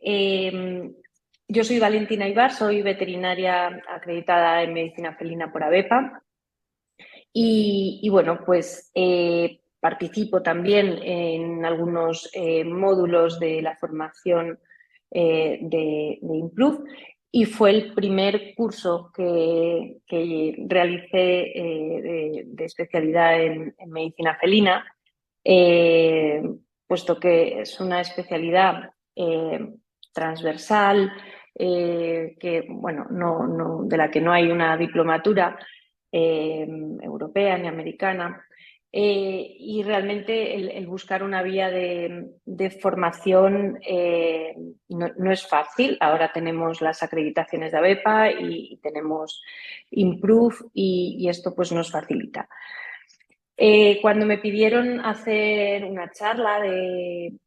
Yo soy Valentina Ibar, soy veterinaria acreditada en medicina felina por ABEPA y bueno, pues participo también en algunos módulos de la formación de Improve y fue el primer curso que realicé de especialidad en medicina felina, eh, puesto que es una especialidad transversal, que, bueno, de la que no hay una diplomatura europea ni americana. Y realmente el buscar una vía de formación no es fácil. Ahora tenemos las acreditaciones de ABEPA y tenemos Improve y esto pues nos facilita. Cuando me pidieron hacer una charla de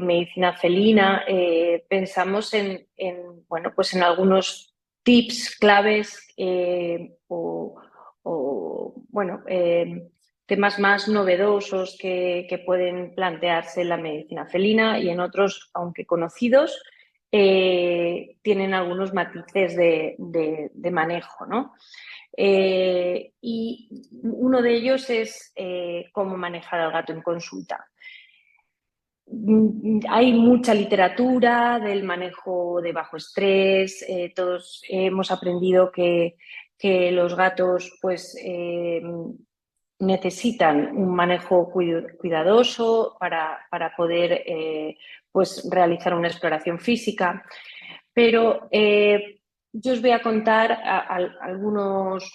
medicina felina, pensamos bueno, pues en algunos tips claves bueno, temas más novedosos que pueden plantearse en la medicina felina y en otros, aunque conocidos, tienen algunos matices de manejo, ¿no? Y uno de ellos es cómo manejar al gato en consulta. Hay mucha literatura del manejo de bajo estrés, todos hemos aprendido que los gatos pues, necesitan un manejo cuidadoso para poder pues, realizar una exploración física, pero yo os voy a contar algunos,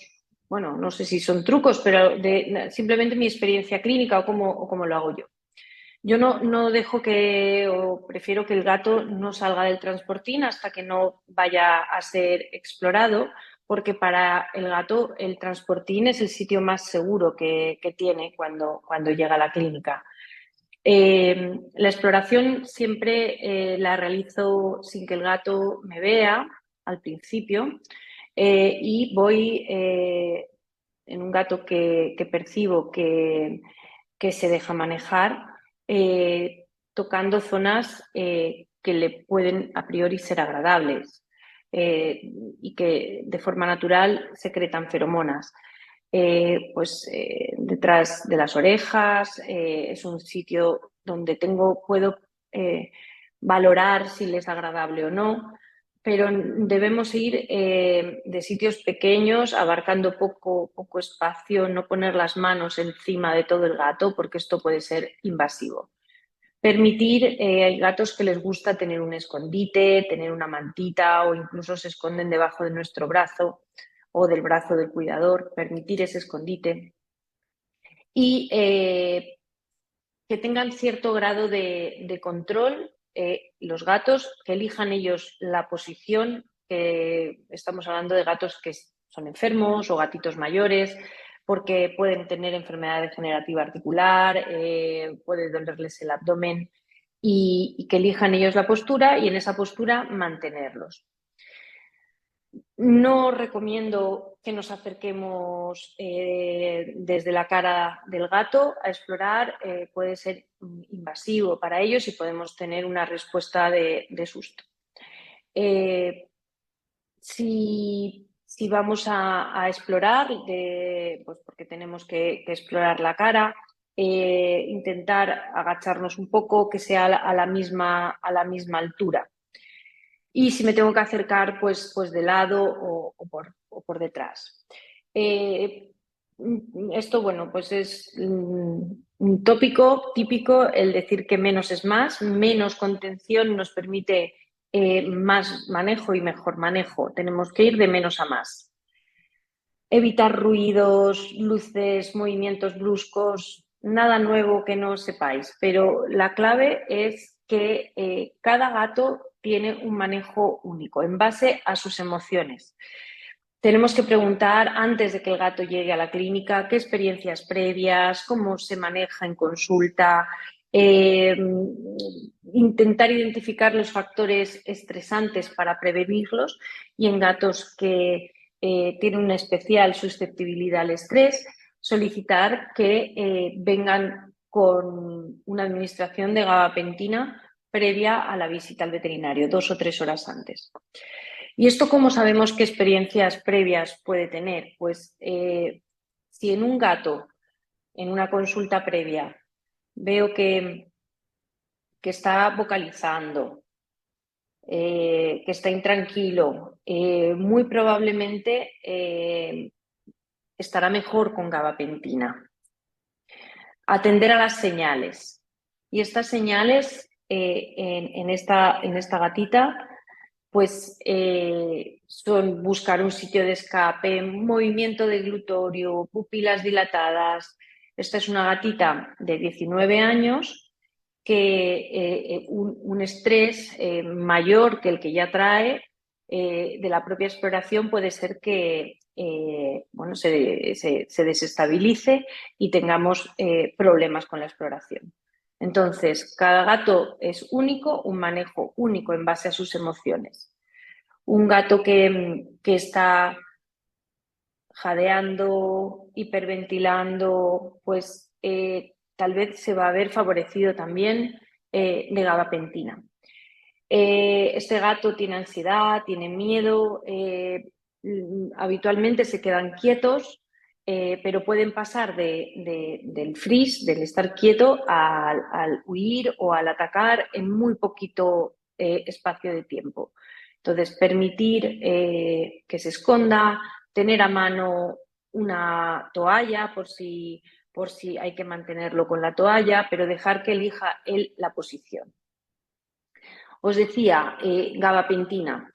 bueno, no sé si son trucos, pero simplemente mi experiencia clínica o cómo lo hago yo. Yo no dejo o prefiero que el gato no salga del transportín hasta que no vaya a ser explorado, porque para el gato el transportín es el sitio más seguro que tiene cuando llega a la clínica. La exploración siempre la realizo sin que el gato me vea al principio y voy en un gato que percibo que se deja manejar, tocando zonas que le pueden a priori ser agradables y que de forma natural secretan feromonas. Detrás de las orejas, es un sitio donde puedo valorar si les es agradable o no, pero debemos ir de sitios pequeños, abarcando poco espacio, no poner las manos encima de todo el gato porque esto puede ser invasivo. Permitir, hay gatos que les gusta tener un escondite, tener una mantita o incluso se esconden debajo de nuestro brazo o del brazo del cuidador, permitir ese escondite y que tengan cierto grado de control los gatos, que elijan ellos la posición, estamos hablando de gatos que son enfermos o gatitos mayores, porque pueden tener enfermedad degenerativa articular, puede dolerles el abdomen y que elijan ellos la postura y en esa postura mantenerlos. No recomiendo que nos acerquemos desde la cara del gato a explorar, puede ser invasivo para ellos y podemos tener una respuesta de susto. Si vamos a explorar, pues porque tenemos que explorar la cara, intentar agacharnos un poco, que sea a la misma altura. Y si me tengo que acercar, pues de lado o por detrás. Esto, bueno, pues es un tópico típico, el decir que menos es más, menos contención nos permite más manejo y mejor manejo. Tenemos que ir de menos a más. Evitar ruidos, luces, movimientos bruscos, nada nuevo que no sepáis, pero la clave es que cada gato tiene un manejo único en base a sus emociones. Tenemos que preguntar antes de que el gato llegue a la clínica qué experiencias previas, cómo se maneja en consulta, intentar identificar los factores estresantes para prevenirlos y en gatos que tienen una especial susceptibilidad al estrés, solicitar que vengan con una administración de gabapentina previa a la visita al veterinario, 2 o 3 horas antes. ¿Y esto cómo sabemos qué experiencias previas puede tener? Pues si en un gato, en una consulta previa, veo que está vocalizando, que está intranquilo, muy probablemente estará mejor con gabapentina. Atender a las señales. Y estas señales en esta gatita pues son buscar un sitio de escape, movimiento de glutorio, pupilas dilatadas. Esta es una gatita de 19 años que un estrés mayor que el que ya trae de la propia exploración puede ser que bueno, se desestabilice y tengamos problemas con la exploración. Entonces, cada gato es único, un manejo único en base a sus emociones. Un gato que está jadeando, hiperventilando, pues tal vez se va a ver favorecido también de gabapentina. Este gato tiene ansiedad, tiene miedo, habitualmente se quedan quietos, pero pueden pasar del freeze, del estar quieto, al huir o al atacar en muy poquito espacio de tiempo. Entonces, permitir que se esconda, tener a mano una toalla por si hay que mantenerlo con la toalla, pero dejar que elija él la posición. Os decía, gabapentina.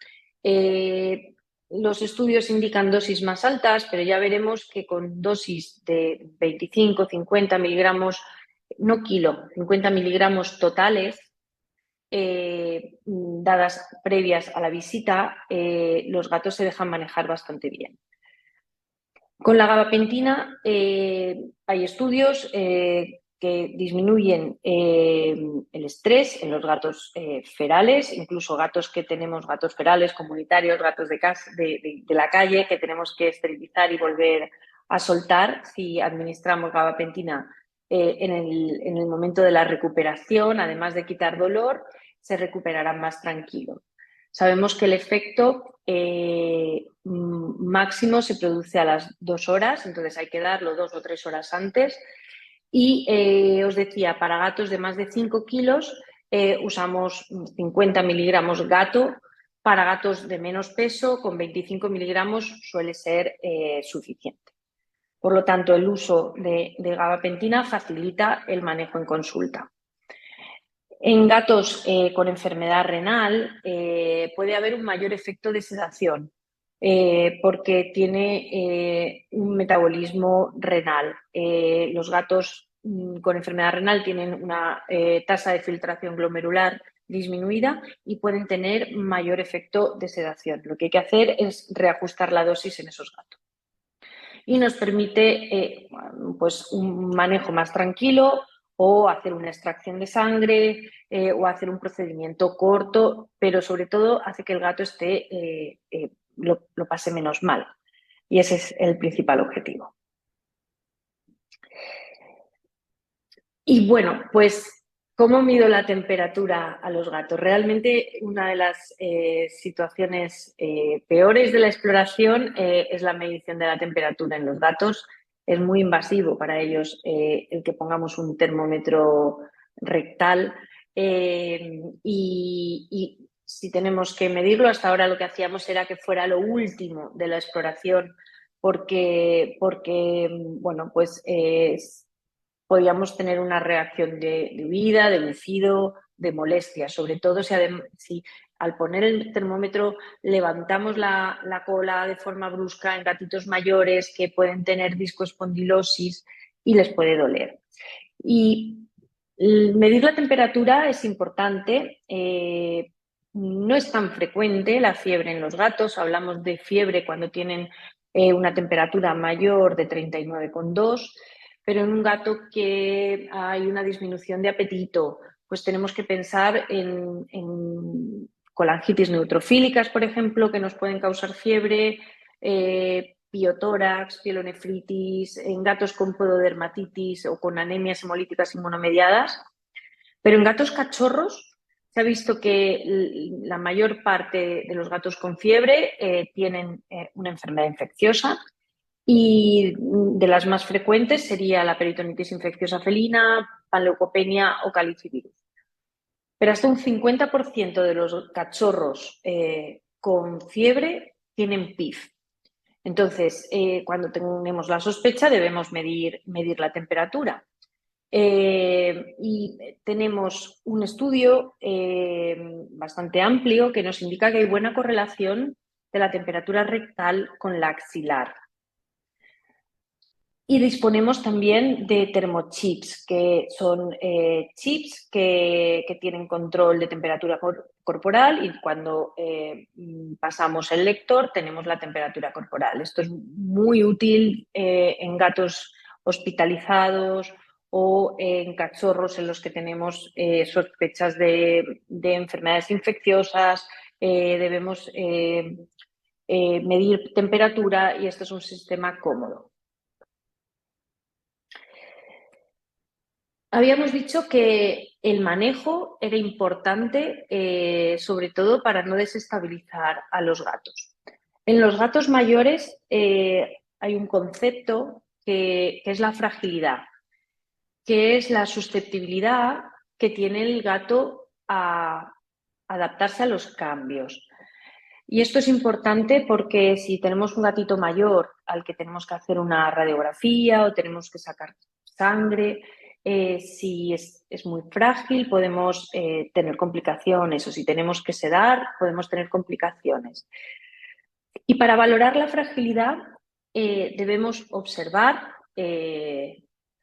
Los estudios indican dosis más altas, pero ya veremos que con dosis de 25, 50 miligramos, no kilo, 50 miligramos totales, dadas previas a la visita, los gatos se dejan manejar bastante bien. Con la gabapentina hay estudios que disminuyen el estrés en los gatos ferales, incluso gatos que tenemos, gatos ferales comunitarios, gatos de la calle que tenemos que esterilizar y volver a soltar si administramos gabapentina en el momento de la recuperación, además de quitar dolor, se recuperarán más tranquilos. Sabemos que el efecto máximo se produce a las 2 horas, entonces hay que darlo 2 o 3 horas antes. Y os decía, para gatos de más de 5 kilos usamos 50 miligramos gato. Para gatos de menos peso, con 25 miligramos suele ser suficiente. Por lo tanto, el uso de gabapentina facilita el manejo en consulta. En gatos con enfermedad renal puede haber un mayor efecto de sedación porque tiene un metabolismo renal. Los gatos con enfermedad renal tienen una tasa de filtración glomerular disminuida y pueden tener mayor efecto de sedación. Lo que hay que hacer es reajustar la dosis en esos gatos. Y nos permite pues un manejo más tranquilo o hacer una extracción de sangre o hacer un procedimiento corto, pero sobre todo hace que el gato lo pase menos mal. Y ese es el principal objetivo. Y bueno, pues, ¿cómo mido la temperatura a los gatos? Realmente una de las situaciones peores de la exploración es la medición de la temperatura en los gatos. Es muy invasivo para ellos el que pongamos un termómetro rectal y si tenemos que medirlo, hasta ahora lo que hacíamos era que fuera lo último de la exploración porque bueno, pues podíamos tener una reacción de huida, de lucido, de molestia, sobre todo si al poner el termómetro levantamos la cola de forma brusca en gatitos mayores que pueden tener discoespondilosis y les puede doler. Y medir la temperatura es importante. No es tan frecuente la fiebre en los gatos. Hablamos de fiebre cuando tienen una temperatura mayor de 39,2, pero en un gato que hay una disminución de apetito, pues tenemos que pensar en colangitis neutrofílicas, por ejemplo, que nos pueden causar fiebre, piotórax, pielonefritis, en gatos con pododermatitis o con anemias hemolíticas inmunomediadas. Pero en gatos cachorros, se ha visto que la mayor parte de los gatos con fiebre tienen una enfermedad infecciosa y de las más frecuentes sería la peritonitis infecciosa felina, panleucopenia o calicivirus. Pero hasta un 50% de los cachorros con fiebre tienen PIF. Entonces, cuando tenemos la sospecha debemos medir la temperatura. Y tenemos un estudio bastante amplio que nos indica que hay buena correlación de la temperatura rectal con la axilar. Y disponemos también de termochips, que son chips que tienen control de temperatura corporal y cuando pasamos el lector tenemos la temperatura corporal. Esto es muy útil en gatos hospitalizados o en cachorros en los que tenemos sospechas de enfermedades infecciosas. Debemos medir temperatura y este es un sistema cómodo. Habíamos dicho que el manejo era importante, sobre todo para no desestabilizar a los gatos. En los gatos mayores hay un concepto que es la fragilidad, que es la susceptibilidad que tiene el gato a adaptarse a los cambios. Y esto es importante porque si tenemos un gatito mayor al que tenemos que hacer una radiografía o tenemos que sacar sangre, si es muy frágil podemos tener complicaciones o si tenemos que sedar podemos tener complicaciones. Y para valorar la fragilidad debemos observar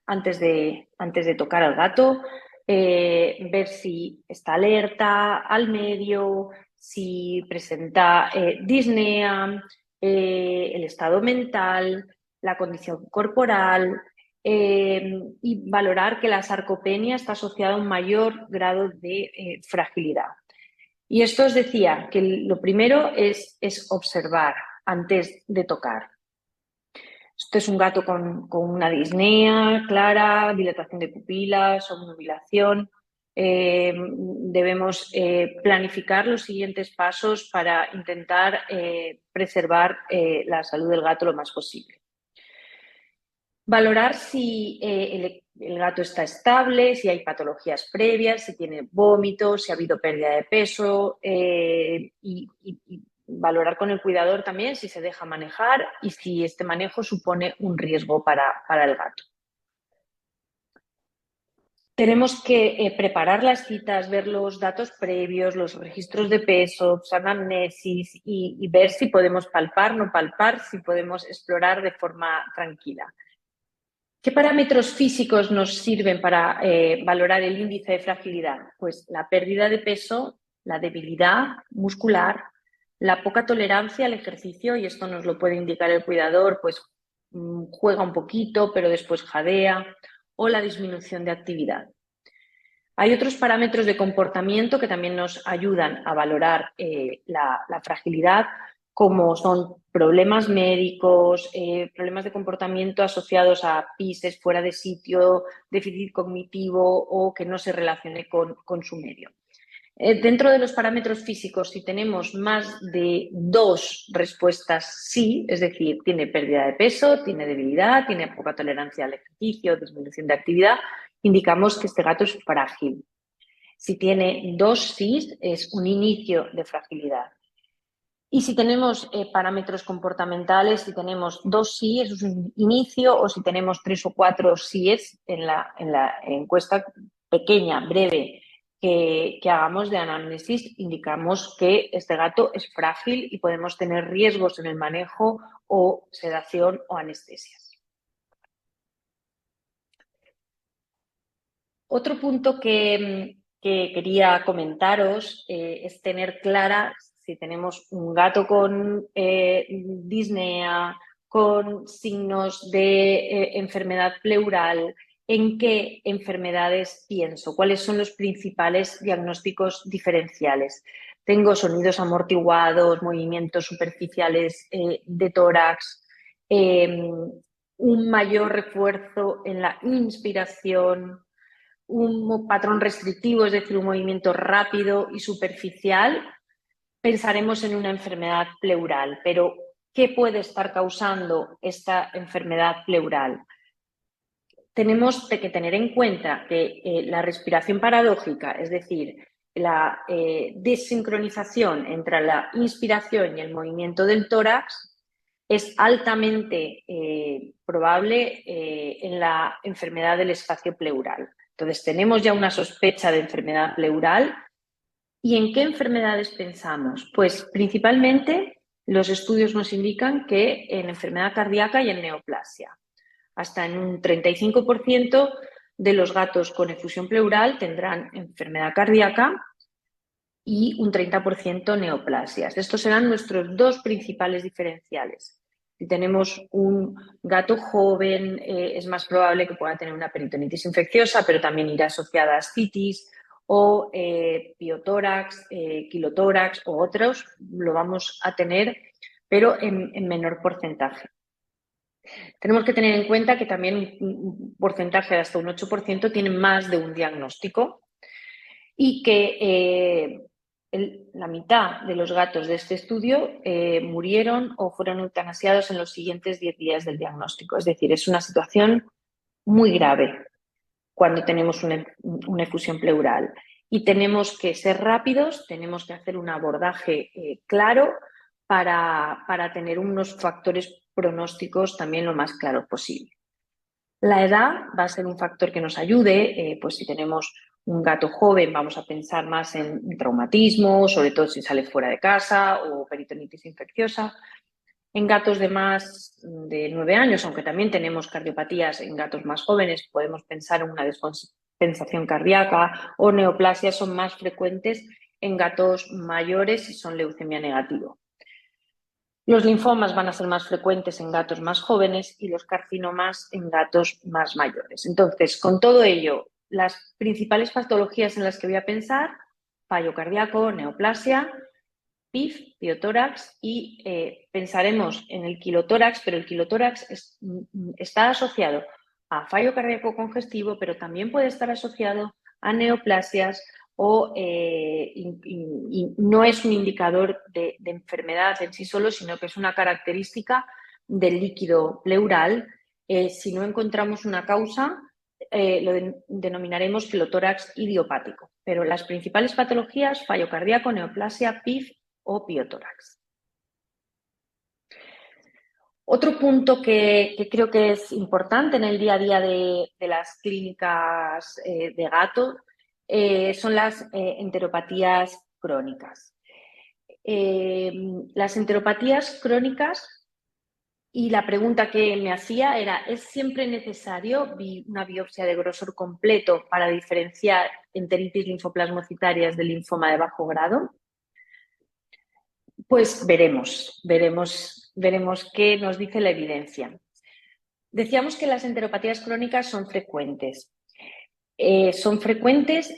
antes de tocar al gato, ver si está alerta al medio, si presenta disnea, el estado mental, la condición corporal y valorar que la sarcopenia está asociada a un mayor grado de fragilidad. Y esto os decía que lo primero es observar antes de tocar. Este es un gato con una disnea clara, dilatación de pupilas, obnubilación. Debemos planificar los siguientes pasos para intentar preservar la salud del gato lo más posible. Valorar si el gato está estable, si hay patologías previas, si tiene vómitos, si ha habido pérdida de peso y valorar con el cuidador también si se deja manejar y si este manejo supone un riesgo para el gato. Tenemos que preparar las citas, ver los datos previos, los registros de peso, anamnesis y ver si podemos palpar, no palpar, si podemos explorar de forma tranquila. ¿Qué parámetros físicos nos sirven para valorar el índice de fragilidad? Pues la pérdida de peso, la debilidad muscular, la poca tolerancia al ejercicio, y esto nos lo puede indicar el cuidador, pues juega un poquito, pero después jadea, o la disminución de actividad. Hay otros parámetros de comportamiento que también nos ayudan a valorar la fragilidad, como son problemas médicos, problemas de comportamiento asociados a pises fuera de sitio, déficit cognitivo o que no se relacione con su medio. Dentro de los parámetros físicos, si tenemos más de 2 respuestas sí, es decir, tiene pérdida de peso, tiene debilidad, tiene poca tolerancia al ejercicio, disminución de actividad, indicamos que este gato es frágil. Si tiene 2 sí, es un inicio de fragilidad. Y si tenemos parámetros comportamentales, si tenemos 2 sí, eso es un inicio, o si tenemos 3 o 4 síes en la encuesta pequeña, breve, que hagamos de anamnesis, indicamos que este gato es frágil y podemos tener riesgos en el manejo o sedación o anestesias. Otro punto que quería comentaros es tener clara si tenemos un gato con disnea, con signos de enfermedad pleural, en qué enfermedades pienso, cuáles son los principales diagnósticos diferenciales. Tengo sonidos amortiguados, movimientos superficiales de tórax, un mayor refuerzo en la inspiración, un patrón restrictivo, es decir, un movimiento rápido y superficial, pensaremos en una enfermedad pleural. Pero, ¿qué puede estar causando esta enfermedad pleural? Tenemos que tener en cuenta que la respiración paradójica, es decir, la desincronización entre la inspiración y el movimiento del tórax, es altamente probable en la enfermedad del espacio pleural. Entonces, tenemos ya una sospecha de enfermedad pleural. ¿Y en qué enfermedades pensamos? Pues principalmente los estudios nos indican que en enfermedad cardíaca y en neoplasia. Hasta en un 35% de los gatos con efusión pleural tendrán enfermedad cardíaca y un 30% neoplasias. Estos serán nuestros dos principales diferenciales. Si tenemos un gato joven, es más probable que pueda tener una peritonitis infecciosa, pero también irá asociada a ascitis o piotórax, quilotórax o otros, lo vamos a tener, pero en menor porcentaje. Tenemos que tener en cuenta que también un porcentaje de hasta un 8% tienen más de un diagnóstico y que la mitad de los gatos de este estudio murieron o fueron eutanasiados en los siguientes 10 días del diagnóstico. Es decir, es una situación muy grave cuando tenemos una efusión pleural. Y tenemos que ser rápidos, tenemos que hacer un abordaje claro para tener unos factores pronósticos también lo más claro posible. La edad va a ser un factor que nos ayude, pues si tenemos un gato joven vamos a pensar más en traumatismo, sobre todo si sale fuera de casa o peritonitis infecciosa. En gatos de más de 9 años, aunque también tenemos cardiopatías en gatos más jóvenes, podemos pensar en una descompensación cardíaca o neoplasias son más frecuentes en gatos mayores si son leucemia negativo. Los linfomas van a ser más frecuentes en gatos más jóvenes y los carcinomas en gatos más mayores. Entonces, con todo ello, las principales patologías en las que voy a pensar: fallo cardíaco, neoplasia, PIF, piotórax, y pensaremos en el quilotórax, pero el quilotórax está asociado a fallo cardíaco congestivo, pero también puede estar asociado a neoplasias y no es un indicador de enfermedad en sí solo, sino que es una característica del líquido pleural. Si no encontramos una causa, lo denominaremos quilotórax idiopático. Pero las principales patologías: fallo cardíaco, neoplasia, PIF o piotórax. Otro punto que creo que es importante en el día a día de las clínicas de gato son las enteropatías crónicas. Las enteropatías crónicas, y la pregunta que me hacía era: ¿es siempre necesario una biopsia de grosor completo para diferenciar enteritis linfoplasmocitarias del linfoma de bajo grado? Pues veremos qué nos dice la evidencia. Decíamos que las enteropatías crónicas son frecuentes.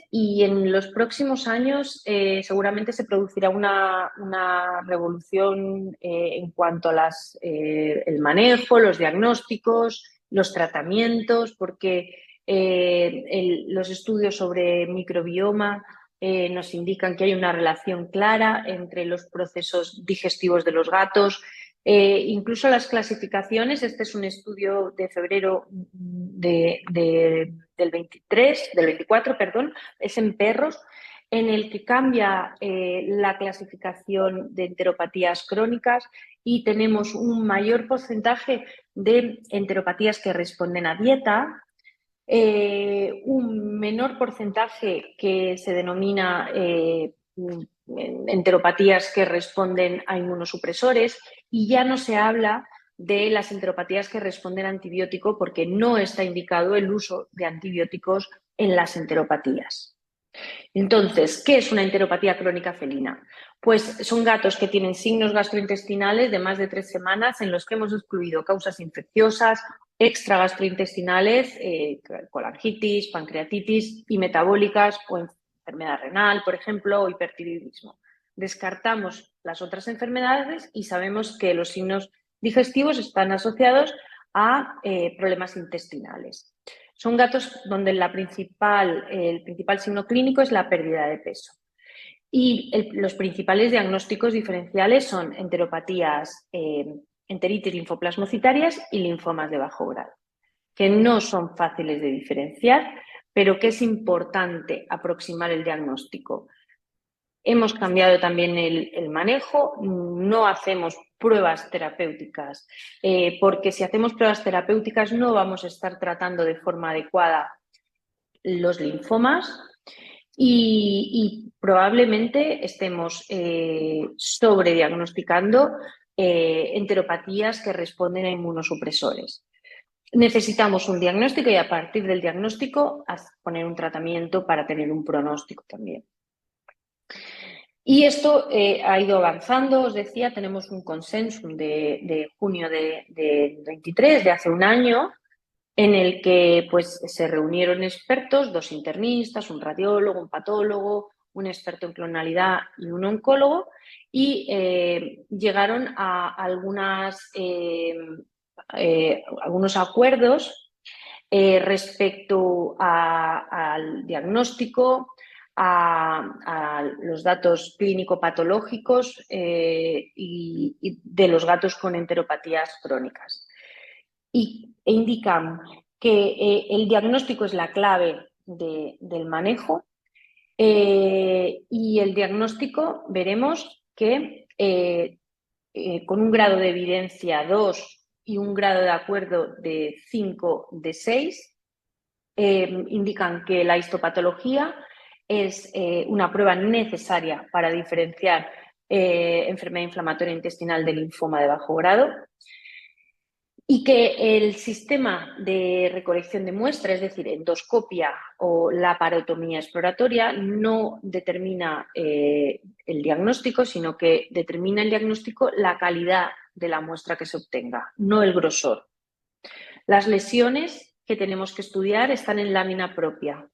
Y en los próximos años seguramente se producirá una revolución en cuanto a el manejo, los diagnósticos, los tratamientos, porque los estudios sobre microbioma nos indican que hay una relación clara entre los procesos digestivos de los gatos. Incluso las clasificaciones, este es un estudio de febrero del 24, perdón, es en perros, en el que cambia la clasificación de enteropatías crónicas y tenemos un mayor porcentaje de enteropatías que responden a dieta, un menor porcentaje que se denomina enteropatías que responden a inmunosupresores, y ya no se habla de las enteropatías que responden a antibiótico porque no está indicado el uso de antibióticos en las enteropatías. Entonces, ¿qué es una enteropatía crónica felina? Pues son gatos que tienen signos gastrointestinales de más de 3 semanas en los que hemos excluido causas infecciosas, extragastrointestinales, colangitis, pancreatitis y metabólicas o enfermedad renal, por ejemplo, o hipertiroidismo. Descartamos las otras enfermedades y sabemos que los signos digestivos están asociados a problemas intestinales. Son gatos donde el principal signo clínico es la pérdida de peso. Y los principales diagnósticos diferenciales son enteropatías, enteritis linfoplasmocitarias y linfomas de bajo grado, que no son fáciles de diferenciar, pero que es importante aproximar el diagnóstico. Hemos cambiado también el manejo, no hacemos pruebas terapéuticas, porque si hacemos pruebas terapéuticas no vamos a estar tratando de forma adecuada los linfomas y probablemente estemos sobrediagnosticando enteropatías que responden a inmunosupresores. Necesitamos un diagnóstico y a partir del diagnóstico poner un tratamiento para tener un pronóstico también. Y esto ha ido avanzando, os decía, tenemos un consenso de junio de 23, de hace un año, en el que pues, se reunieron expertos, 2 internistas, un radiólogo, un patólogo, un experto en clonalidad y un oncólogo, y llegaron a algunos acuerdos respecto al diagnóstico, a los datos clínico-patológicos y de los gatos con enteropatías crónicas. E indican que el diagnóstico es la clave del manejo y el diagnóstico veremos que con un grado de evidencia 2 y un grado de acuerdo de 5 de 6 indican que la histopatología es una prueba necesaria para diferenciar enfermedad inflamatoria intestinal del linfoma de bajo grado y que el sistema de recolección de muestra, es decir, endoscopia o laparotomía exploratoria, no determina el diagnóstico, sino que determina el diagnóstico la calidad de la muestra que se obtenga, no el grosor. Las lesiones que tenemos que estudiar están en lámina propia.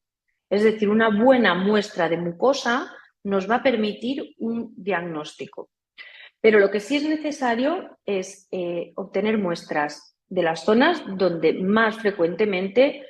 Es decir, una buena muestra de mucosa nos va a permitir un diagnóstico. Pero lo que sí es necesario es obtener muestras de las zonas donde más frecuentemente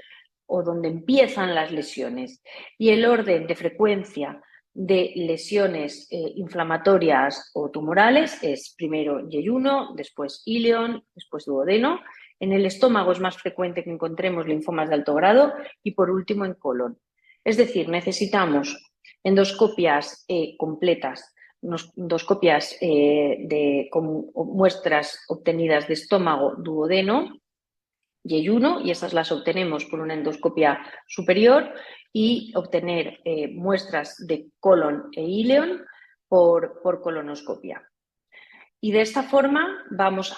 o donde empiezan las lesiones. Y el orden de frecuencia de lesiones inflamatorias o tumorales es primero yeyuno, después íleon, después duodeno. En el estómago es más frecuente que encontremos linfomas de alto grado y por último en colon. Es decir, necesitamos endoscopias completas, endoscopias con muestras obtenidas de estómago, duodeno, yeyuno, y esas las obtenemos por una endoscopia superior, y obtener muestras de colon e íleon por colonoscopia. Y de esta forma vamos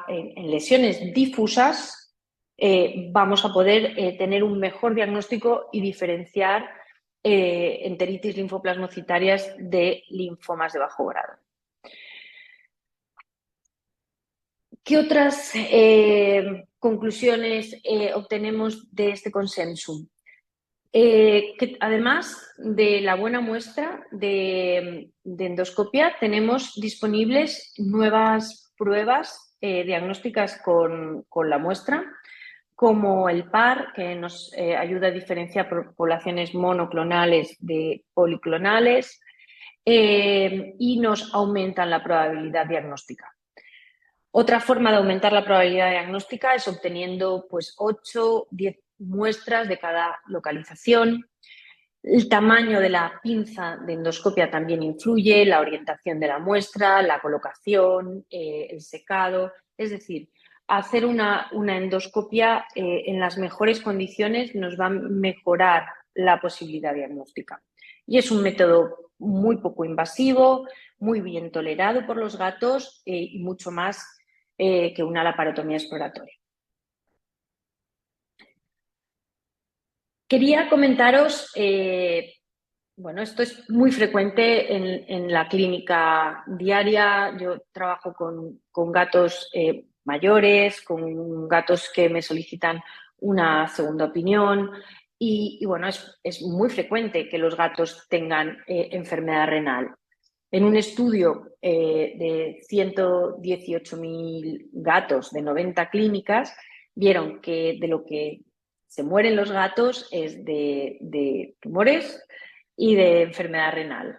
en lesiones difusas, vamos a poder tener un mejor diagnóstico y diferenciar enteritis linfoplasmocitarias de linfomas de bajo grado. ¿Qué otras conclusiones obtenemos de este consenso? Que además de la buena muestra de endoscopia, tenemos disponibles nuevas pruebas diagnósticas con la muestra, como el PAR, que nos ayuda a diferenciar poblaciones monoclonales de policlonales y nos aumentan la probabilidad diagnóstica. Otra forma de aumentar la probabilidad diagnóstica es obteniendo pues, 8, 10 muestras de cada localización. El tamaño de la pinza de endoscopia también influye, la orientación de la muestra, la colocación, el secado. Es decir, hacer una endoscopia en las mejores condiciones nos va a mejorar la posibilidad diagnóstica. Y es un método muy poco invasivo, muy bien tolerado por los gatos y mucho más que una laparotomía exploratoria. Quería comentaros, bueno, esto es muy frecuente en la clínica diaria. Yo trabajo con gatos mayores, con gatos que me solicitan una segunda opinión y bueno, es muy frecuente que los gatos tengan enfermedad renal. En un estudio de 118.000 gatos de 90 clínicas, vieron que de lo que se mueren los gatos es de tumores y de enfermedad renal.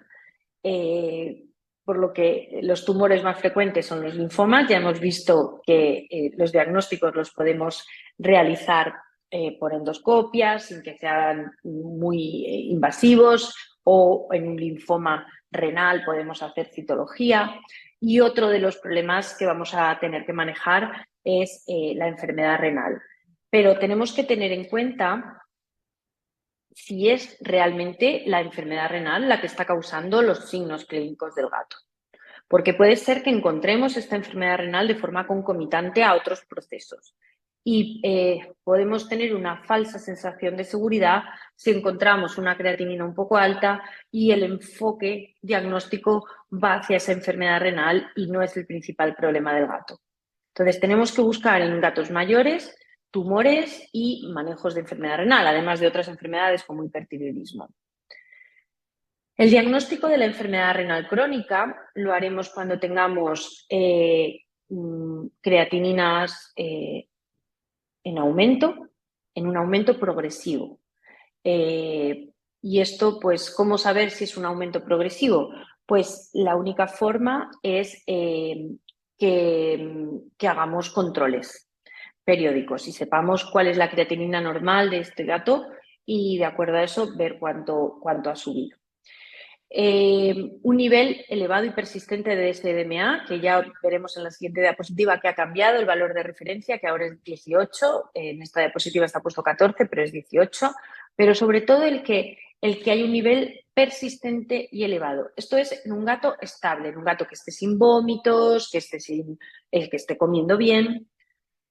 Por lo que los tumores más frecuentes son los linfomas. Ya hemos visto que los diagnósticos los podemos realizar por endoscopia, sin que sean muy invasivos, o en un linfoma renal podemos hacer citología. Y otro de los problemas que vamos a tener que manejar es la enfermedad renal. Pero tenemos que tener en cuenta si es realmente la enfermedad renal la que está causando los signos clínicos del gato. Porque puede ser que encontremos esta enfermedad renal de forma concomitante a otros procesos. Y podemos tener una falsa sensación de seguridad si encontramos una creatinina un poco alta y el enfoque diagnóstico va hacia esa enfermedad renal y no es el principal problema del gato. Entonces, tenemos que buscar en gatos mayores tumores y manejos de enfermedad renal, además de otras enfermedades como hipertiroidismo. El diagnóstico de la enfermedad renal crónica lo haremos cuando tengamos creatininas en un aumento progresivo. Y esto, pues, ¿cómo saber si es un aumento progresivo? Pues la única forma es que hagamos controles periódicos y sepamos cuál es la creatinina normal de este gato y de acuerdo a eso ver cuánto ha subido. Un nivel elevado y persistente de SDMA, que ya veremos en la siguiente diapositiva que ha cambiado el valor de referencia, que ahora es 18, en esta diapositiva está puesto 14, pero es 18, pero sobre todo el que hay un nivel persistente y elevado. Esto es en un gato estable, en un gato que esté sin vómitos, que esté comiendo bien.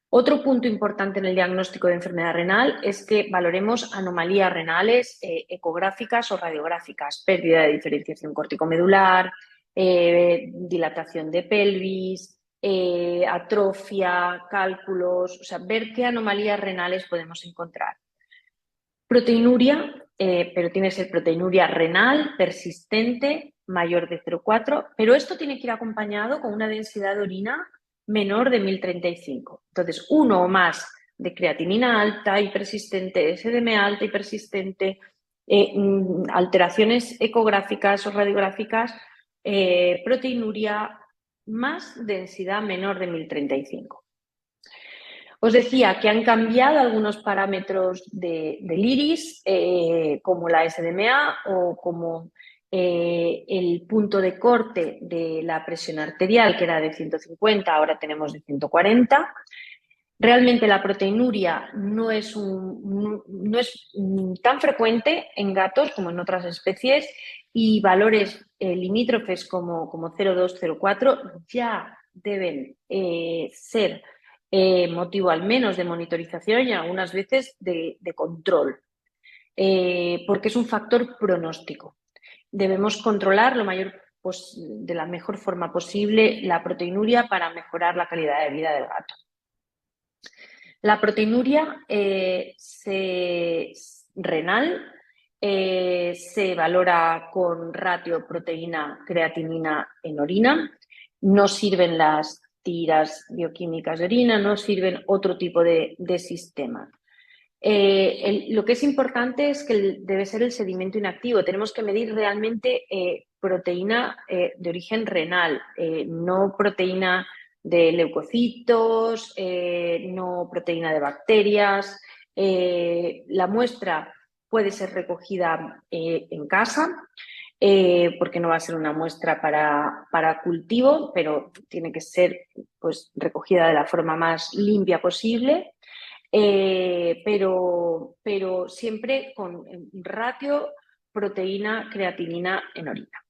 Otro punto importante en el diagnóstico de enfermedad renal es que valoremos anomalías renales ecográficas o radiográficas, pérdida de diferenciación corticomedular, dilatación de pelvis, atrofia, cálculos, o sea, ver qué anomalías renales podemos encontrar. Proteinuria, pero tiene que ser proteinuria renal persistente mayor de 0,4, pero esto tiene que ir acompañado con una densidad de orina menor de 1035. Entonces, uno o más de creatinina alta y persistente, SDMA alta y persistente, alteraciones ecográficas o radiográficas, proteinuria más densidad menor de 1035. Os decía que han cambiado algunos parámetros del iris, como la SDMA o como el punto de corte de la presión arterial, que era de 150, ahora tenemos de 140. Realmente la proteinuria no es tan frecuente en gatos como en otras especies y valores limítrofes como 0,2, 0,4 ya deben ser motivo al menos de monitorización y algunas veces de control, porque es un factor pronóstico. Debemos controlar de la mejor forma posible la proteinuria para mejorar la calidad de vida del gato. La proteinuria renal se valora con ratio proteína-creatinina en orina. No sirven las tiras bioquímicas de orina, no sirven otro tipo de sistema. Lo que es importante es que debe ser el sedimento inactivo. Tenemos que medir realmente proteína de origen renal, no proteína de leucocitos, no proteína de bacterias. La muestra puede ser recogida en casa, porque no va a ser una muestra para cultivo, pero tiene que ser, pues, recogida de la forma más limpia posible. Pero siempre con ratio proteína-creatinina en orina.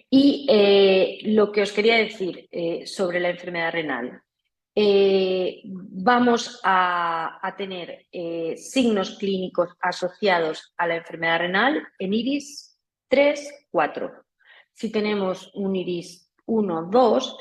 Y lo que os quería decir sobre la enfermedad renal. Vamos a tener signos clínicos asociados a la enfermedad renal en iris 3, 4. Si tenemos un iris 1, 2,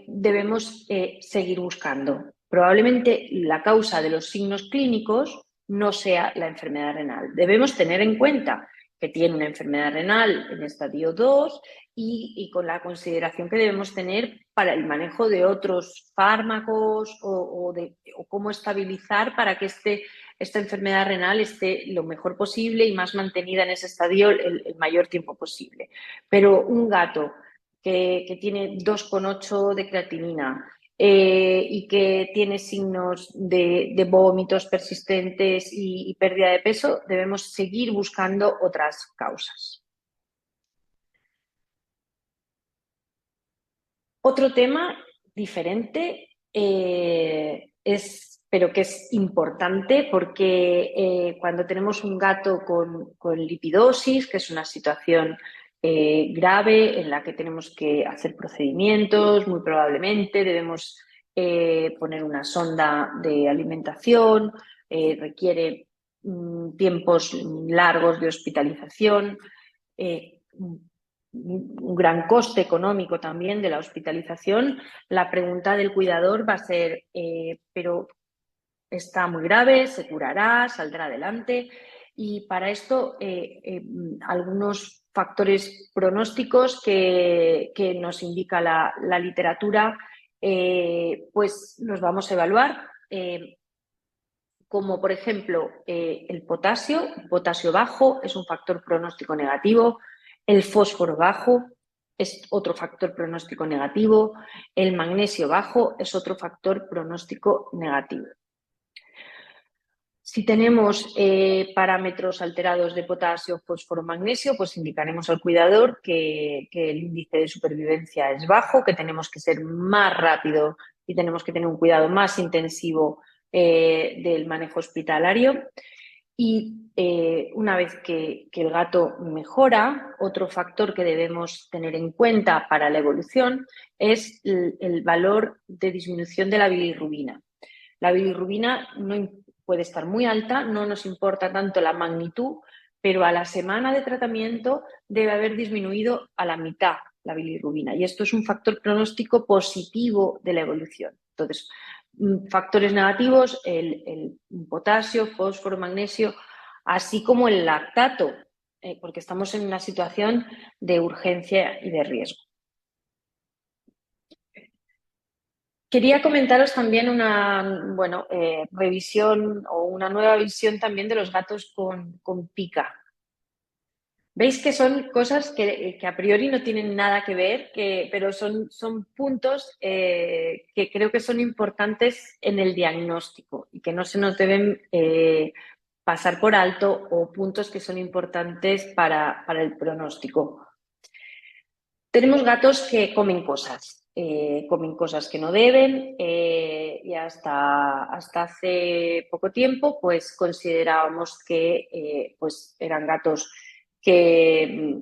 debemos seguir buscando. Probablemente la causa de los signos clínicos no sea la enfermedad renal. Debemos tener en cuenta que tiene una enfermedad renal en estadio 2 y con la consideración que debemos tener para el manejo de otros fármacos o cómo estabilizar para que esta enfermedad renal esté lo mejor posible y más mantenida en ese estadio el mayor tiempo posible. Pero un gato que tiene 2,8 de creatinina, y que tiene signos de vómitos persistentes y pérdida de peso, debemos seguir buscando otras causas. Otro tema diferente, pero que es importante porque cuando tenemos un gato con lipidosis, que es una situación grave en la que tenemos que hacer procedimientos, muy probablemente debemos poner una sonda de alimentación, requiere tiempos largos de hospitalización, un gran coste económico también de la hospitalización. La pregunta del cuidador va a ser, pero está muy grave, se curará, saldrá adelante. Y para esto, algunos factores pronósticos que nos indica la literatura, pues los vamos a evaluar, como por ejemplo el potasio bajo es un factor pronóstico negativo, el fósforo bajo es otro factor pronóstico negativo, el magnesio bajo es otro factor pronóstico negativo. Si tenemos parámetros alterados de potasio, fósforo, magnesio, pues indicaremos al cuidador que el índice de supervivencia es bajo, que tenemos que ser más rápido y tenemos que tener un cuidado más intensivo del manejo hospitalario. Y una vez que el gato mejora, otro factor que debemos tener en cuenta para la evolución es el valor de disminución de la bilirrubina. La bilirrubina no puede estar muy alta, no nos importa tanto la magnitud, pero a la semana de tratamiento debe haber disminuido a la mitad la bilirrubina. Y esto es un factor pronóstico positivo de la evolución. Entonces, factores negativos, el potasio, fósforo, magnesio, así como el lactato, porque estamos en una situación de urgencia y de riesgo. Quería comentaros también una revisión o una nueva visión también de los gatos con pica. Veis que son cosas que a priori no tienen nada que ver, pero son puntos que creo que son importantes en el diagnóstico y que no se nos deben pasar por alto, o puntos que son importantes para el pronóstico. Tenemos gatos que comen cosas que no deben, y hasta hace poco tiempo pues considerábamos que pues eran gatos que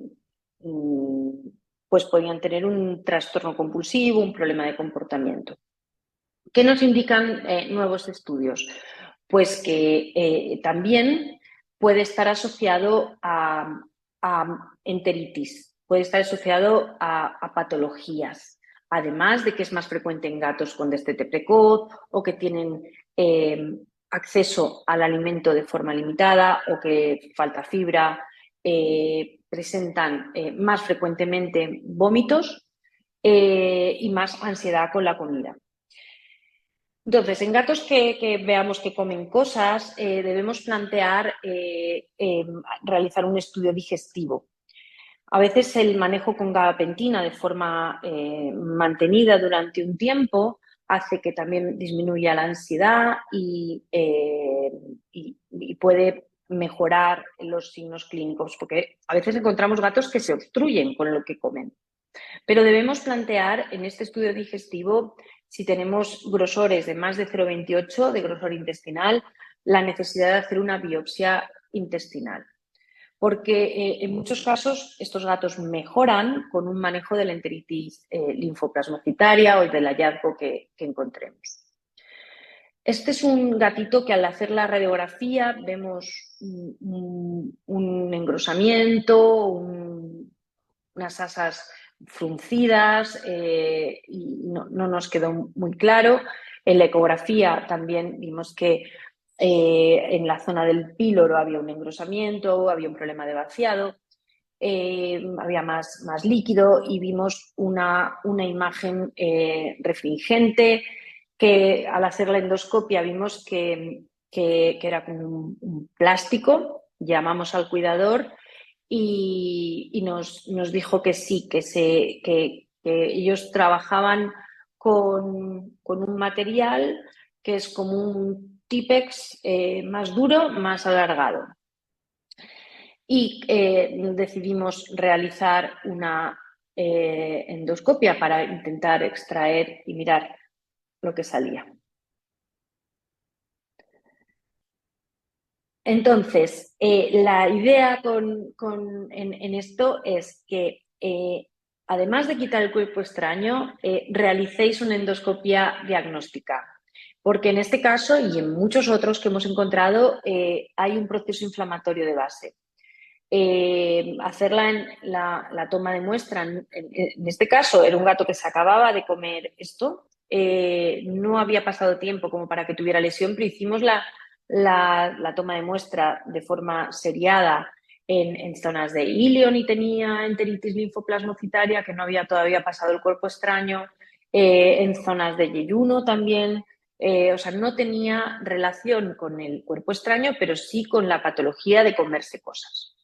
pues podían tener un trastorno compulsivo, un problema de comportamiento. ¿Qué nos indican nuevos estudios? Pues que también puede estar asociado a enteritis, puede estar asociado a patologías, además de que es más frecuente en gatos con destete precoz o que tienen acceso al alimento de forma limitada o que falta fibra, presentan más frecuentemente vómitos y más ansiedad con la comida. Entonces, en gatos que veamos que comen cosas, debemos plantear realizar un estudio digestivo. A veces el manejo con gabapentina de forma mantenida durante un tiempo hace que también disminuya la ansiedad y puede mejorar los signos clínicos, porque a veces encontramos gatos que se obstruyen con lo que comen. Pero debemos plantear en este estudio digestivo, si tenemos grosores de más de 0,28 de grosor intestinal, la necesidad de hacer una biopsia intestinal. Porque en muchos casos estos gatos mejoran con un manejo de la enteritis linfoplasmocitaria o del hallazgo que encontremos. Este es un gatito que al hacer la radiografía vemos un engrosamiento, unas asas fruncidas y no nos quedó muy claro. En la ecografía también vimos que En la zona del píloro había un engrosamiento, había un problema de vaciado, había más líquido y vimos una imagen refringente que al hacer la endoscopia vimos que era como un plástico. Llamamos al cuidador y nos dijo que sí, que ellos trabajaban con un material que es como un Tipex más duro, más alargado. Y decidimos realizar una endoscopia para intentar extraer y mirar lo que salía. Entonces, la idea en esto es que, además de quitar el cuerpo extraño, realicéis una endoscopia diagnóstica. Porque en este caso y en muchos otros que hemos encontrado, hay un proceso inflamatorio de base. Hacerla en la toma de muestra, en este caso era un gato que se acababa de comer esto, no había pasado tiempo como para que tuviera lesión, pero hicimos la toma de muestra de forma seriada en zonas de ilion y tenía enteritis linfoplasmocitaria que no había todavía pasado el cuerpo extraño, en zonas de yeyuno también. O sea, no tenía relación con el cuerpo extraño, pero sí con la patología de comerse cosas.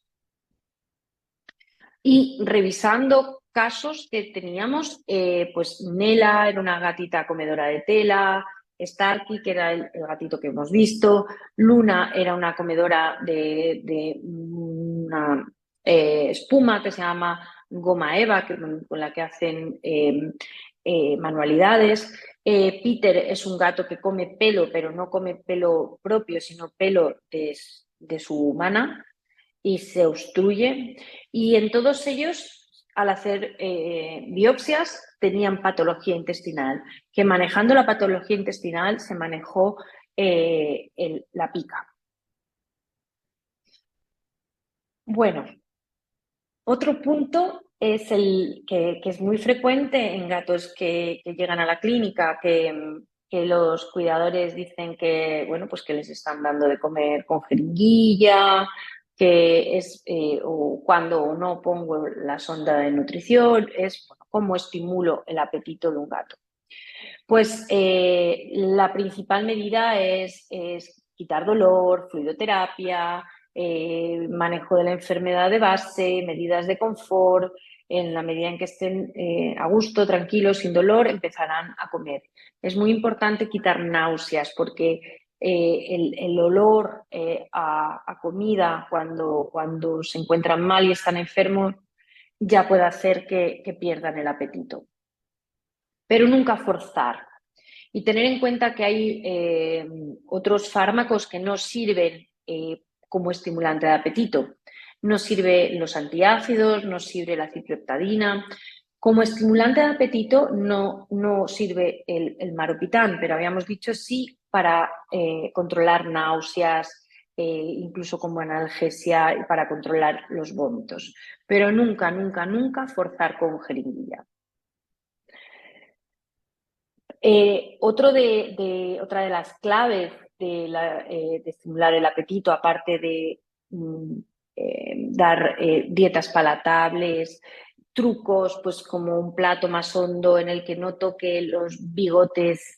Y revisando casos que teníamos, pues Nela era una gatita comedora de tela, Starkey, que era el gatito que hemos visto, Luna era una comedora de una espuma que se llama goma eva, con la que hacen manualidades. Peter es un gato que come pelo, pero no come pelo propio, sino pelo de su humana y se obstruye. Y en todos ellos, al hacer biopsias, tenían patología intestinal, que manejando la patología intestinal se manejó la pica. Bueno, otro punto es el que es muy frecuente en gatos que llegan a la clínica, que los cuidadores dicen que, bueno, pues que les están dando de comer con jeringuilla, que es, o cuando no pongo la sonda de nutrición, es bueno, cómo estimulo el apetito de un gato. Pues la principal medida es quitar dolor, fluidoterapia, manejo de la enfermedad de base, medidas de confort. En la medida en que estén a gusto, tranquilos, sin dolor, empezarán a comer. Es muy importante quitar náuseas porque el olor a comida cuando se encuentran mal y están enfermos ya puede hacer que pierdan el apetito. Pero nunca forzar. Y tener en cuenta que hay otros fármacos que no sirven como estimulante de apetito. No sirven los antiácidos, no sirve la ciprofloxacina. Como estimulante de apetito no sirve el maropitán, pero habíamos dicho sí para controlar náuseas, incluso como analgesia y para controlar los vómitos. Pero nunca, nunca, nunca forzar con jeringuilla. Otra de las claves de estimular el apetito, aparte de dar dietas palatables, trucos, pues como un plato más hondo en el que no toque los bigotes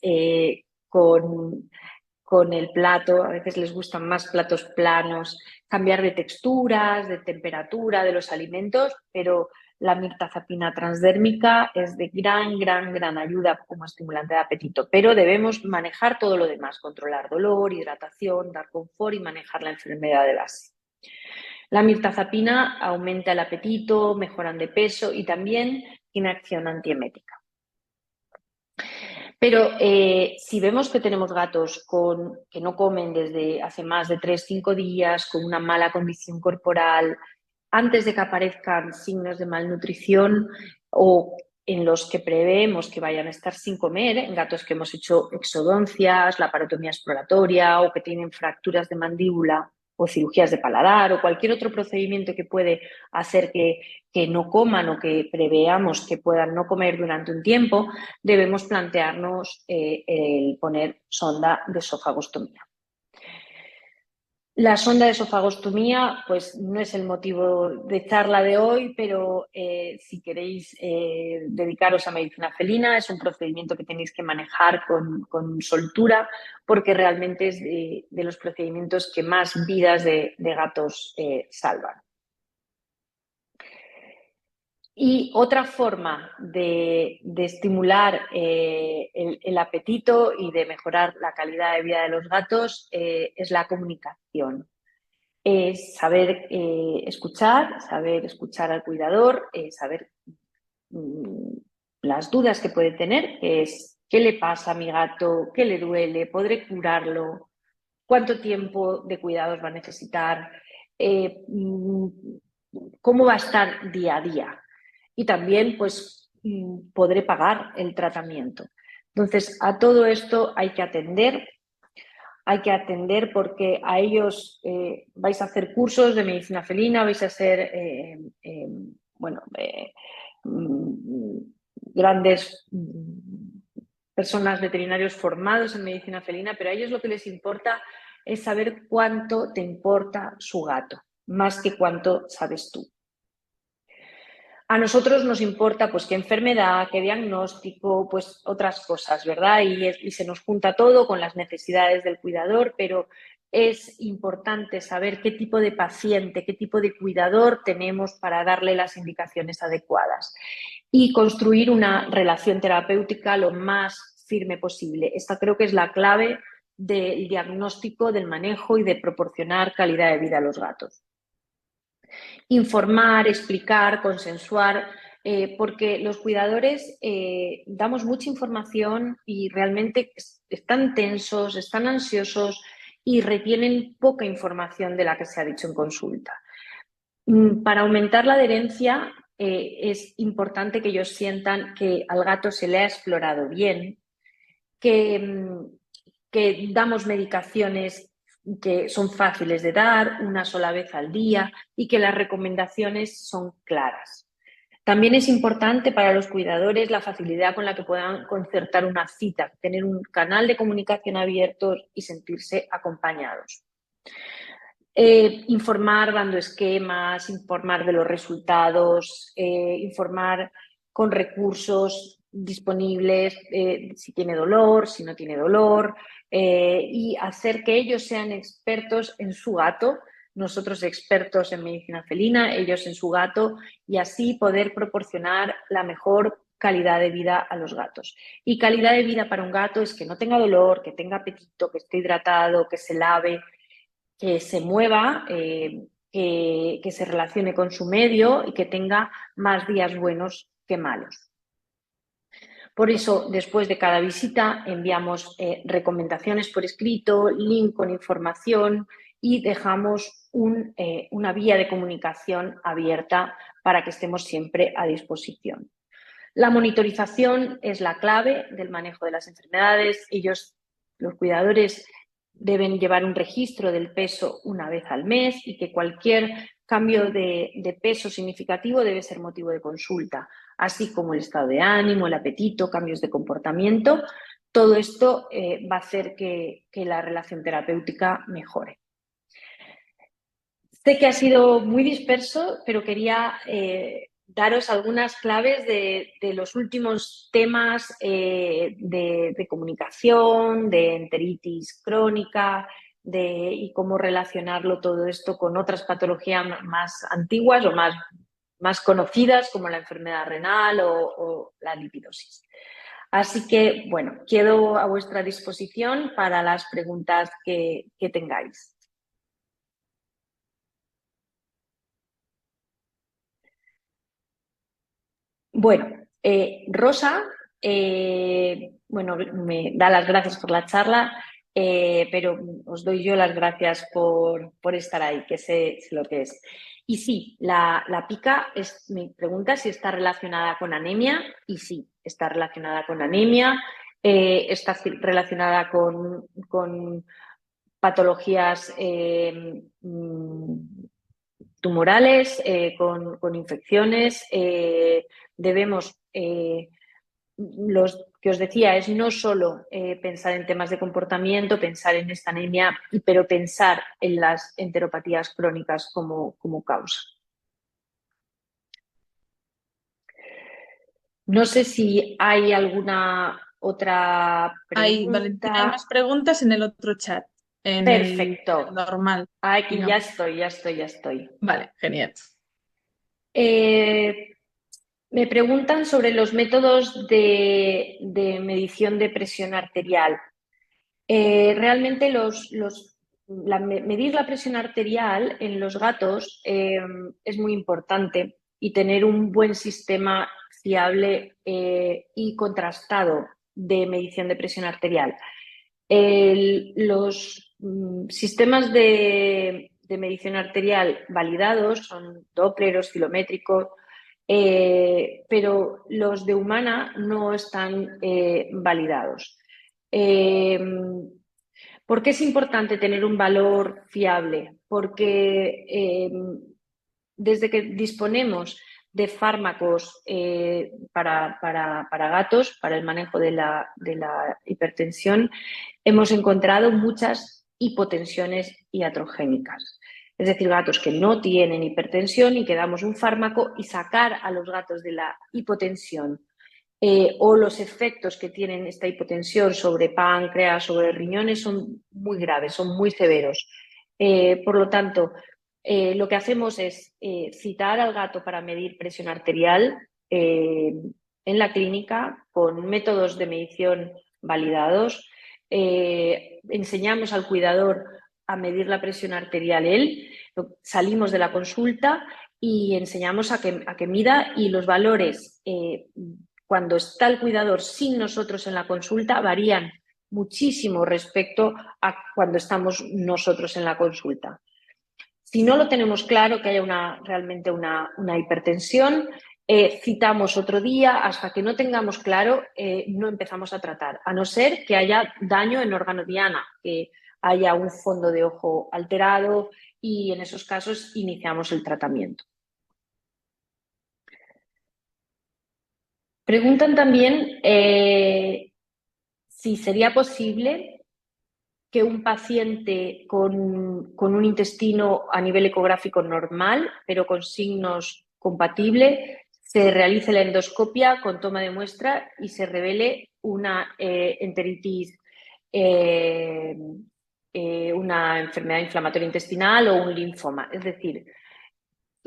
con el plato, a veces les gustan más platos planos, cambiar de texturas, de temperatura de los alimentos, pero la mirtazapina transdérmica es de gran ayuda como estimulante de apetito, pero debemos manejar todo lo demás, controlar dolor, hidratación, dar confort y manejar la enfermedad de base. La mirtazapina aumenta el apetito, mejoran de peso y también tiene acción antiemética. Pero si vemos que tenemos gatos que no comen desde hace más de 3-5 días, con una mala condición corporal, antes de que aparezcan signos de malnutrición o en los que preveemos que vayan a estar sin comer, en gatos que hemos hecho exodoncias, laparotomía exploratoria o que tienen fracturas de mandíbula o cirugías de paladar o cualquier otro procedimiento que puede hacer que no coman o que preveamos que puedan no comer durante un tiempo, debemos plantearnos el poner sonda de esofagostomía. La sonda de esofagostomía, pues no es el motivo de charla de hoy, pero si queréis dedicaros a medicina felina, es un procedimiento que tenéis que manejar con soltura, porque realmente es de los procedimientos que más vidas de gatos salvan. Y otra forma de estimular el apetito y de mejorar la calidad de vida de los gatos es la comunicación. Es saber escuchar al cuidador, saber mm, las dudas que puede tener, que es ¿qué le pasa a mi gato? ¿Qué le duele? ¿Podré curarlo? ¿Cuánto tiempo de cuidados va a necesitar? ¿Cómo va a estar día a día? Y también, pues, podré pagar el tratamiento. Entonces, a todo esto hay que atender porque a ellos vais a hacer cursos de medicina felina, vais a ser, bueno, grandes personas veterinarios formados en medicina felina, pero a ellos lo que les importa es saber cuánto te importa su gato, más que cuánto sabes tú. A nosotros nos importa pues qué enfermedad, qué diagnóstico, pues otras cosas, ¿verdad? Y se nos junta todo con las necesidades del cuidador, pero es importante saber qué tipo de paciente, qué tipo de cuidador tenemos para darle las indicaciones adecuadas y construir una relación terapéutica lo más firme posible. Esta creo que es la clave del diagnóstico, del manejo y de proporcionar calidad de vida a los gatos. Informar, explicar, consensuar, porque los cuidadores damos mucha información y realmente están tensos, están ansiosos y retienen poca información de la que se ha dicho en consulta. Para aumentar la adherencia es importante que ellos sientan que al gato se le ha explorado bien, que damos medicaciones que son fáciles de dar una sola vez al día y que las recomendaciones son claras. También es importante para los cuidadores la facilidad con la que puedan concertar una cita, tener un canal de comunicación abierto y sentirse acompañados. Informar dando esquemas, informar de los resultados, informar con recursos disponibles, si tiene dolor, si no tiene dolor, y hacer que ellos sean expertos en su gato, nosotros expertos en medicina felina, ellos en su gato, y así poder proporcionar la mejor calidad de vida a los gatos. Y calidad de vida para un gato es que no tenga dolor, que tenga apetito, que esté hidratado, que se lave, que se mueva, que se relacione con su medio y que tenga más días buenos que malos. Por eso, después de cada visita, enviamos recomendaciones por escrito, link con información y dejamos una vía de comunicación abierta para que estemos siempre a disposición. La monitorización es la clave del manejo de las enfermedades. Ellos, los cuidadores, deben llevar un registro del peso una vez al mes y que cualquier cambio de peso significativo debe ser motivo de consulta, así como el estado de ánimo, el apetito, cambios de comportamiento. Todo esto va a hacer que la relación terapéutica mejore. Sé que ha sido muy disperso, pero quería daros algunas claves de los últimos temas de comunicación, de enteritis crónica, y cómo relacionarlo todo esto con otras patologías más antiguas o más conocidas, como la enfermedad renal o la lipidosis. Así que, bueno, quedo a vuestra disposición para las preguntas que tengáis. Bueno, Rosa, bueno, me da las gracias por la charla, pero os doy yo las gracias por estar ahí, que sé lo que es. Y sí, la pica me pregunta si está relacionada con anemia, y sí, está relacionada con anemia, está relacionada con patologías tumorales, con infecciones. Debemos, los que os decía, es no solo pensar en temas de comportamiento, pensar en esta anemia, pero pensar en las enteropatías crónicas como causa. No sé si hay alguna otra Valentina, hay pregunta. más preguntas en el otro chat, en el Perfecto. normal. Aquí ya Venga, estoy, ya estoy, ya estoy. vale, genial. Eh, Me preguntan sobre los métodos de medición de presión arterial. Realmente medir la presión arterial en los gatos es muy importante y tener un buen sistema fiable y contrastado de medición de presión arterial. Los sistemas de medición arterial validados son Doppler, oscilométrico, pero los de humana no están validados. Eh, ¿Por qué es importante tener un valor fiable? Porque desde que disponemos de fármacos para gatos, para el manejo de la hipertensión, hemos encontrado muchas hipotensiones iatrogénicas. Es decir, gatos que no tienen hipertensión y que damos un fármaco y sacar a los gatos de la hipotensión o los efectos que tienen esta hipotensión sobre páncreas, sobre riñones, son muy graves, son muy severos. Por lo tanto, lo que hacemos es citar al gato para medir presión arterial en la clínica con métodos de medición validados. Enseñamos al cuidador a medir la presión arterial él, salimos de la consulta y enseñamos a que mida y los valores cuando está el cuidador sin nosotros en la consulta varían muchísimo respecto a cuando estamos nosotros en la consulta. Si no lo tenemos claro, que haya realmente una hipertensión, citamos otro día, hasta que no tengamos claro, no empezamos a tratar, a no ser que haya daño en órgano diana, que haya un fondo de ojo alterado y en esos casos iniciamos el tratamiento. Preguntan también si sería posible que un paciente con un intestino a nivel ecográfico normal, pero con signos compatibles, se realice la endoscopia con toma de muestra y se revele una enteritis, una enfermedad inflamatoria intestinal o un linfoma. Es decir,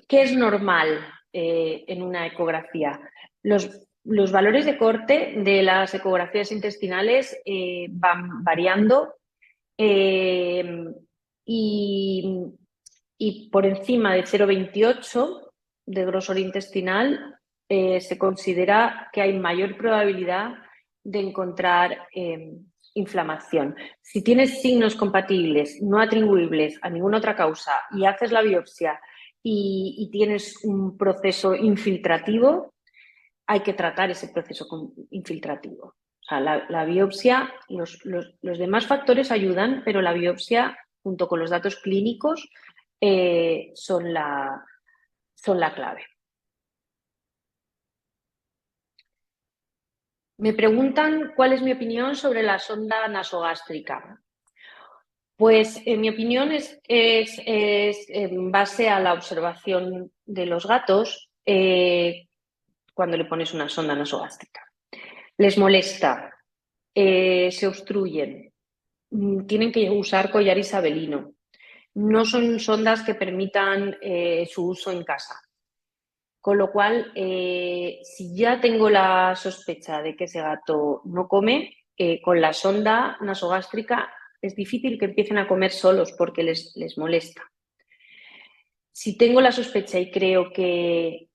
¿qué es normal en una ecografía? Los valores de corte de las ecografías intestinales van variando eh, y, y, por encima de 0,28 de grosor intestinal se considera que hay mayor probabilidad de encontrar inflamación. Si tienes signos compatibles, no atribuibles a ninguna otra causa y haces la biopsia y tienes un proceso infiltrativo, hay que tratar ese proceso infiltrativo. O sea, la biopsia, los demás factores ayudan, pero la biopsia, junto con los datos clínicos, son la clave. Me preguntan cuál es mi opinión sobre la sonda nasogástrica. Pues mi opinión es en base a la observación de los gatos cuando le pones una sonda nasogástrica. Les molesta, se obstruyen, tienen que usar collar isabelino. No son sondas que permitan su uso en casa. Con lo cual, si ya tengo la sospecha de que ese gato no come, con la sonda nasogástrica es difícil que empiecen a comer solos porque les molesta. Si tengo la sospecha y creo que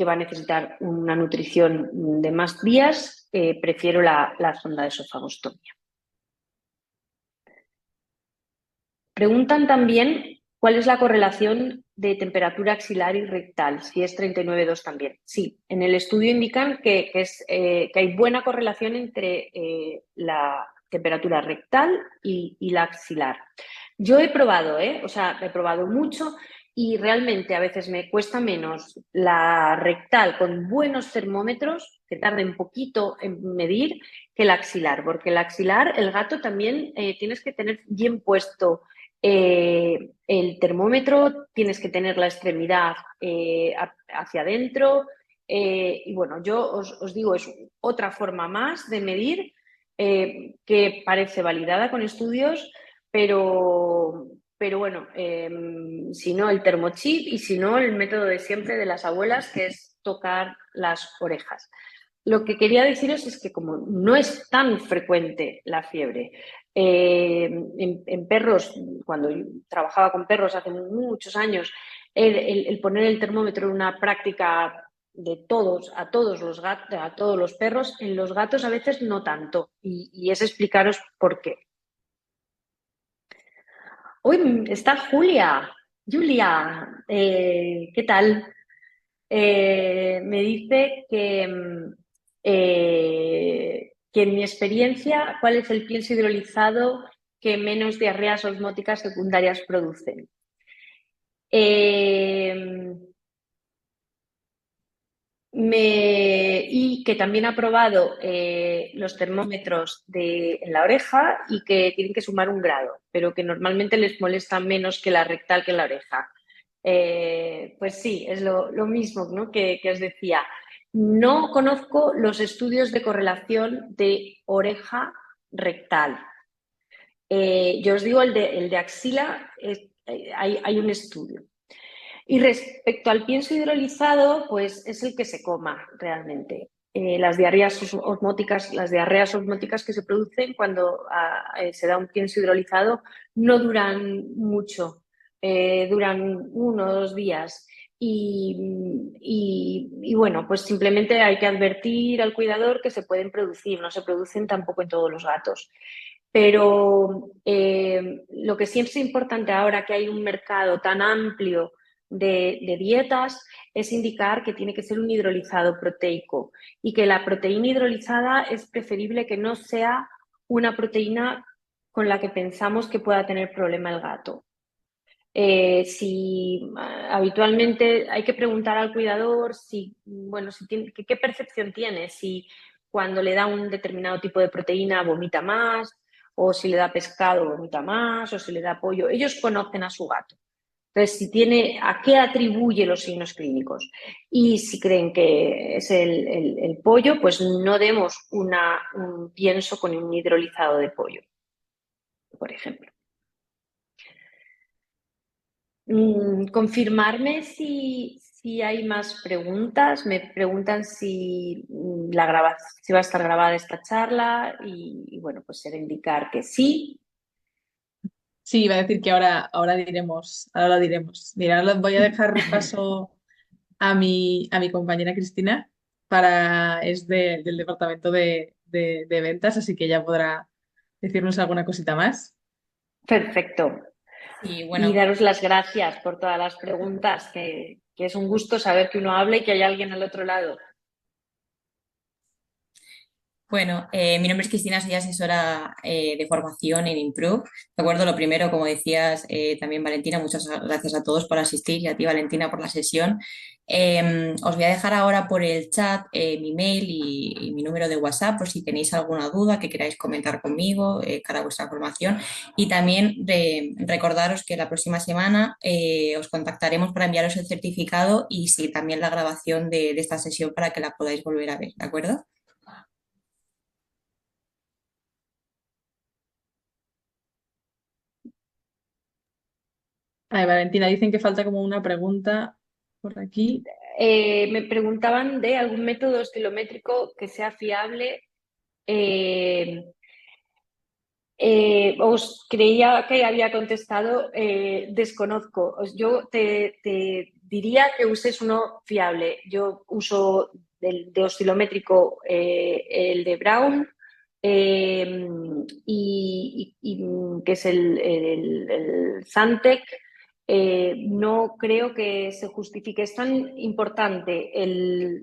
va a necesitar una nutrición de más días, prefiero la sonda de esofagostomía. Preguntan también cuál es la correlación de temperatura axilar y rectal, si es 39,2 también. Sí, en el estudio indican que hay buena correlación entre la temperatura rectal y la axilar. Yo he probado, he probado mucho y realmente a veces me cuesta menos la rectal con buenos termómetros, que tarden poquito en medir, que el axilar, porque el axilar, el gato también tienes que tener bien puesto el termómetro, tienes que tener la extremidad hacia adentro. Y bueno, yo os digo, es otra forma más de medir que parece validada con estudios, pero bueno, si no el termochip y si no el método de siempre de las abuelas, que es tocar las orejas. Lo que quería deciros es que como no es tan frecuente la fiebre, en perros, cuando yo trabajaba con perros hace muchos años, el poner el termómetro en una práctica de todos, a todos los gatos, a todos los perros, en los gatos a veces no tanto. Y es explicaros por qué. Uy, está Julia. Julia, ¿qué tal? Me dice que en mi experiencia, ¿cuál es el pienso hidrolizado que menos diarreas osmóticas secundarias producen? Y que también ha probado los termómetros en la oreja y que tienen que sumar 1 grado, pero que normalmente les molesta menos que la rectal que la oreja. Pues sí, es lo mismo, ¿no? que os decía. No conozco los estudios de correlación de oreja rectal. Yo os digo, el de axila, hay un estudio. Y respecto al pienso hidrolizado, pues es el que se coma realmente. Las diarreas osmóticas que se producen cuando se da un pienso hidrolizado no duran mucho, duran 1 o 2 días. Y bueno, pues simplemente hay que advertir al cuidador que se pueden producir, no se producen tampoco en todos los gatos. Pero lo que sí es importante ahora que hay un mercado tan amplio de dietas es indicar que tiene que ser un hidrolizado proteico y que la proteína hidrolizada es preferible que no sea una proteína con la que pensamos que pueda tener problema el gato. Si habitualmente hay que preguntar al cuidador qué percepción tiene, si cuando le da un determinado tipo de proteína vomita más, o si le da pescado vomita más, o si le da pollo. Ellos conocen a su gato. Entonces, si tiene, ¿a qué atribuye los signos clínicos? Y si creen que es el pollo, pues no demos un pienso con un hidrolizado de pollo, por ejemplo. Confirmarme si hay más preguntas. Me preguntan si va a estar grabada esta charla y bueno, pues será indicar que sí. Sí, iba a decir que ahora diremos, ahora lo diremos. Mira, ahora voy a dejar paso a mi compañera Cristina del departamento de ventas, así que ella podrá decirnos alguna cosita más. Perfecto. Y Y bueno, daros las gracias por todas las preguntas, que es un gusto saber que uno habla y que hay alguien al otro lado. bueno, mi nombre es Cristina, soy asesora de formación en Improve. De acuerdo, lo primero, como decías también Valentina, muchas gracias a todos por asistir y a ti Valentina por la sesión. Os voy a dejar ahora por el chat mi mail y mi número de WhatsApp por si tenéis alguna duda que queráis comentar conmigo cara a vuestra formación. Y también recordaros que la próxima semana os contactaremos para enviaros el certificado y sí, también la grabación de esta sesión para que la podáis volver a ver, ¿de acuerdo? Ay, Valentina, dicen que falta como una pregunta por aquí. Me preguntaban de algún método estilométrico que sea fiable. Os creía que había contestado, desconozco. Yo te diría que uses uno fiable. Yo uso de oscilométrico el de Brown, que es el Santec. No creo que se justifique. Es tan importante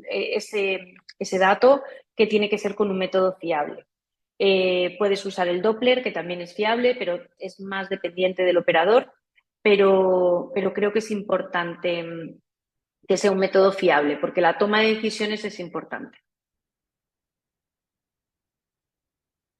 ese dato que tiene que ser con un método fiable. Puedes usar el Doppler, que también es fiable, pero es más dependiente del operador. pero creo que es importante que sea un método fiable, porque la toma de decisiones es importante.